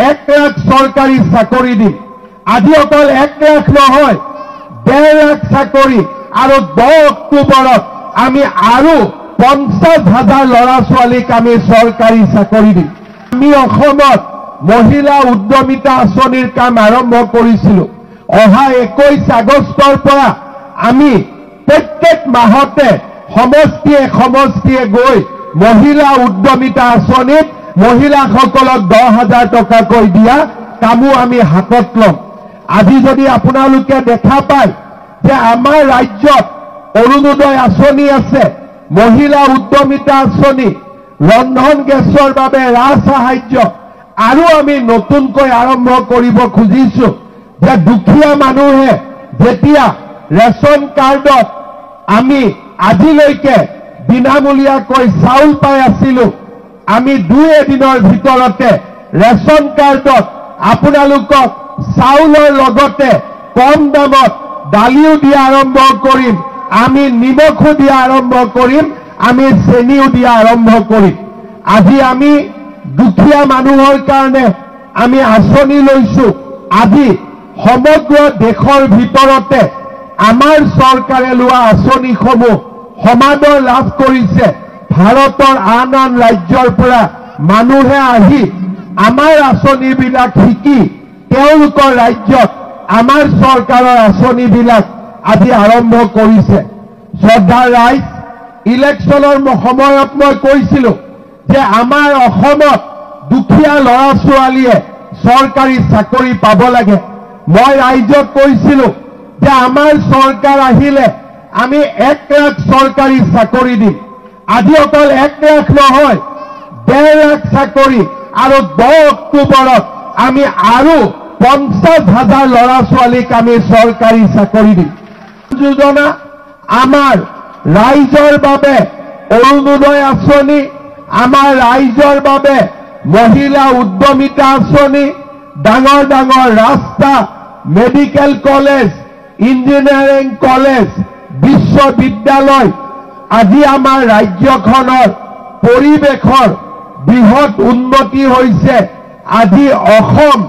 1 লাখ চৰকাৰী চাকৰি দিম। আজি অকল 1 লাখ নহয়, 1.5 লাখ চাকৰি আৰু 10 অক্টোবৰত আমি আৰু 50,000 ল'ৰা ছোৱালীক আমি চৰকাৰী চাকৰি দিম। আমি অসমত মহিলা উদ্যমিতা আঁচনিৰ কাম আৰম্ভ কৰিছিলোঁ। অহা 21 আগষ্টৰ পৰা আমি প্ৰত্যেক মাহতে সমষ্টিয়ে গৈ মহিলা উদ্যমিতা আঁচনিত মহিলাসকলক 10,000 টকাকৈ দিয়া কামো আমি হাতত ল'ম। আজি যদি আপোনালোকে দেখা পায় যে আমাৰ ৰাজ্যত অৰুণোদয় আঁচনি আছে, মহিলা উদ্যমিতা আঁচনি, ৰন্ধন গেছৰ বাবে ৰাজ সাহায্য, আৰু আমি নতুনকৈ আৰম্ভ কৰিব খুজিছোঁ যে দুখীয়া মানুহে যেতিয়া ৰেচন কাৰ্ডত আমি আজিলৈকে বিনামূলীয়াকৈ চাউল পাই আছিলোঁ, আমি 2 দিনৰ ভিতৰতে ৰেচন কাৰ্ডত আপোনালোকক চাউলৰ লগতে কম দামত দালিও দিয়া আৰম্ভ কৰিম, আমি নিমখো দিয়া আৰম্ভ কৰিম, আমি চেনিও দিয়া আৰম্ভ কৰিম। আজি আমি দুখীয়া মানুহৰ কাৰণে আমি আঁচনি লৈছোঁ। আজি সমগ্ৰ দেশৰ ভিতৰতে আমাৰ চৰকাৰে লোৱা আঁচনিসমূহ সমাদৰ লাভ কৰিছে। ভাৰতৰ আন ৰাজ্যৰ পৰা মানুহে আহি আমাৰ আঁচনিবিলাক শিকি তেওঁলোকৰ ৰাজ্যত আমাৰ চৰকাৰৰ আঁচনিবিলাক আজি আৰম্ভ কৰিছে। শ্ৰদ্ধাৰ ৰাইজ, ইলেকশ্যনৰ সময়ত মই কৈছিলোঁ যে আমাৰ অসমত দুখীয়া ল'ৰা ছোৱালীয়ে চৰকাৰী চাকৰি পাব লাগে। মই ৰাইজক কৈছিলোঁ যে আমাৰ চৰকাৰ আহিলে আমি 1 লাখ চৰকাৰী চাকৰি দিম। আজি অকল 1 লাখ নহয়, 1.5 লাখ চাকৰি আৰু 10 অক্টোবৰত আমি আৰু 50,000 ল'ৰা ছোৱালীক আমি চৰকাৰী চাকৰি দিম। যোজনা আমাৰ ৰাইজৰ বাবে অৰুণোদয় আঁচনি, আমাৰ ৰাইজৰ বাবে মহিলা উদ্যমিতা আঁচনি, ডাঙৰ ডাঙৰ ৰাস্তা, মেডিকেল কলেজ, ইঞ্জিনিয়াৰিং কলেজ, বিশ্ববিদ্যালয়, আজি আমাৰ ৰাজ্যখনৰ পৰিৱেশৰ বৃহৎ উন্নতি হৈছে। আজি অসম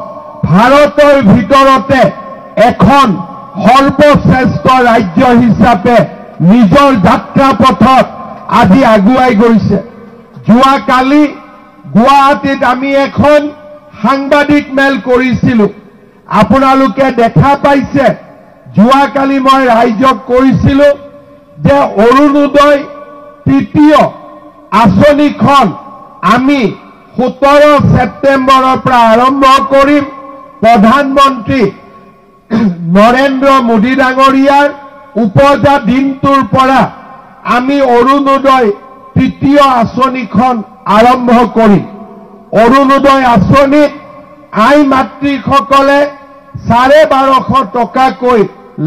ভাৰতৰ ভিতৰতে এখন সৰ্বশ্ৰেষ্ঠ ৰাজ্য হিচাপে নিজৰ যাত্ৰা পথত আজি আগুৱাই গৈছে। যোৱাকালি গুৱাহাটীত আমি এখন সাংবাদিক মেল কৰিছিলোঁ। আপোনালোকে দেখা পাইছে, যোৱাকালি মই ৰাইজক কৈছিলোঁ যে অৰুণোদয় তৃতীয় আঁচনিখন আমি 17 ছেপ্টেম্বৰৰ পৰা আৰম্ভ কৰিম। প্ৰধানমন্ত্ৰী নৰেন্দ্ৰ মোদী ডাঙৰীয়াৰ উপজা দিনটোৰ পৰা আমি অৰুণোদয় তৃতীয় আঁচনিখন আৰম্ভ কৰিম। অৰুণোদয় আঁচনিত আই মাতৃসকলে 1250 টকাকৈ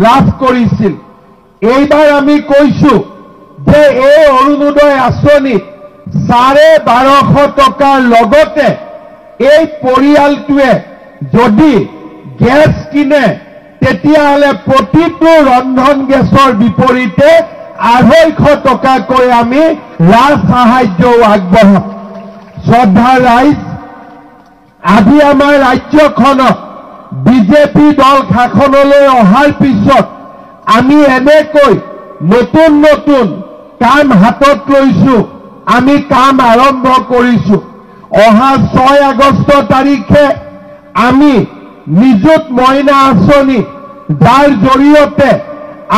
লাভ কৰিছিল। এইবাৰ আমি কৈছোঁ যে এই অৰুণোদয় আঁচনিত 1250 টকাৰ লগতে এই পৰিয়ালটোৱে যদি গেছ কিনে তেতিয়াহ'লে প্ৰতিটো ৰন্ধন গেছৰ বিপৰীতে 250 টকাকৈ আমি ৰাজ সাহায্যও আগবঢ়াম। শ্ৰদ্ধাৰ ৰাইজ, আজি আমাৰ ৰাজ্যখনত বিজেপি দল শাসনলৈ অহাৰ পিছত আমি এনেকৈ নতুন নতুন কাম হাতত লৈছোঁ, আমি কাম আৰম্ভ কৰিছোঁ। অহা 6 আগষ্ট তাৰিখে আমি নিযুত মইনা আঁচনি, যাৰ জৰিয়তে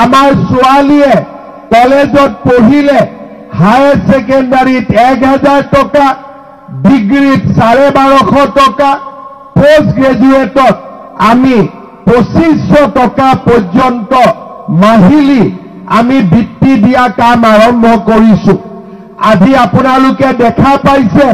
আমাৰ ছোৱালীয়ে কলেজত পঢ়িলে হায়াৰ ছেকেণ্ডাৰীত 1000 টকা, ডিগ্ৰীত 1250 টকা, পোষ্ট গ্ৰেজুৱেটত আমি 2500 টকা পৰ্যন্ত মাহিলী আমি বৃত্তি দিয়া কাম আৰম্ভ কৰিছোঁ। আজি আপোনালোকে দেখা পাইছে